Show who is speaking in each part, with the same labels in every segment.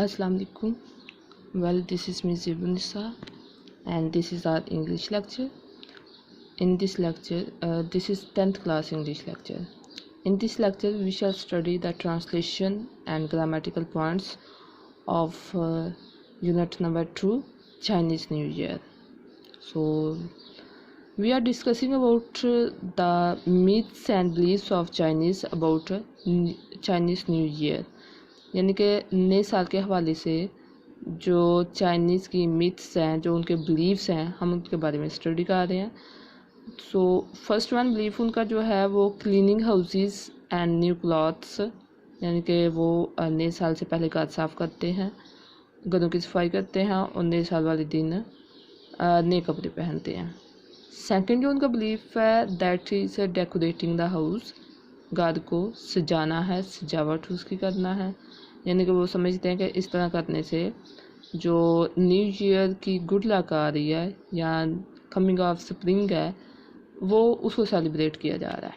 Speaker 1: Assalamu alaikum. Well, this is Ms. Zibunisa and this is our English lecture. In this lecture, this is 10th class English lecture. In this lecture, we shall study the translation and grammatical points of unit number 2, Chinese New Year. So, we are discussing about the myths and beliefs of Chinese about Chinese New Year. यानी कि नए साल के हवाले से जो Chinese की myths हैं, जो उनके बिलीव्स हैं, हम उनके बारे में स्टडी कर रहे हैं. सो फर्स्ट वन बिलीफ उनका जो है वो cleaning houses and new clothes, यानी कि वो नए साल से पहले घर साफ़ करते हैं, घरों की सफाई करते हैं और नए साल वाले दिन नए कपड़े पहनते हैं. सेकंड जो उनका बिलीफ है that is decorating the house, घर को सजाना है, सजावट उसकी करना है. यानी कि वो समझते हैं कि इस तरह करने से जो न्यू ईयर की गुड लक आ रही है या कमिंग ऑफ स्प्रिंग है वो उसको सेलिब्रेट किया जा रहा है,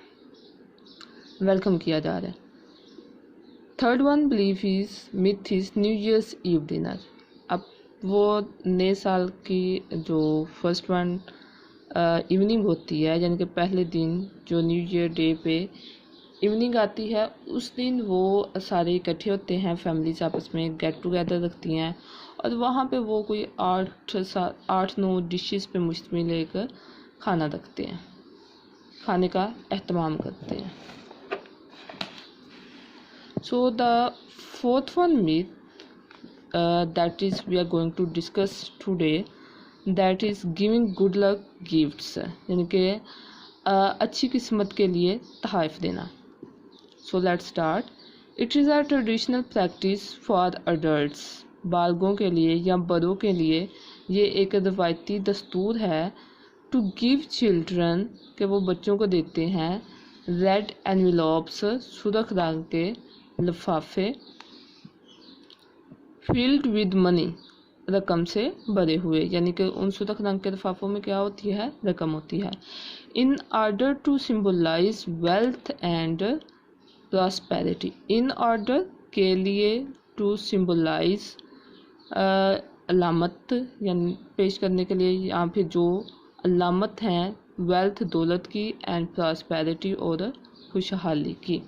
Speaker 1: वेलकम किया जा रहा है. Third one belief is myth is New Year's Eve dinner. अब वो नए साल की जो फर्स्ट वन इवनिंग होती है, यानी कि पहले दिन जो न्यू ईयर डे पे इवनिंग आती है, उस दिन वो सारे इकट्ठे होते हैं, फैमिलीज आपस में गेट टुगेदर रखती हैं और वहाँ पे वो कोई 8-9 डिशेस पे मुश्तमिल एक खाना रखते हैं, खाने का एहतमाम करते हैं. So the fourth one myth that is we are going to discuss today that is giving good luck gifts, यानी कि अच्छी किस्मत के लिए तोहफ़े देना. So let's start. It is a traditional practice for adults. बालगों के लिए या बड़ों के लिए ये एक रवायती दस्तूर है to give children, कि वो बच्चों को देते हैं red envelopes, सुर्ख रंग के लिफाफे filled with money, रकम से भरे हुए. यानी कि उन सुर्ख रंग के लिफाफों में क्या होती है, रकम होती है. In order to symbolize wealth and prosperity, in order के लिए, टू सिम्बलाइज अलामत यानी पेश करने के लिए, या फिर जो अलामत हैं वेल्थ दौलत की, एंड प्रॉस्पेरिटी और खुशहाली की.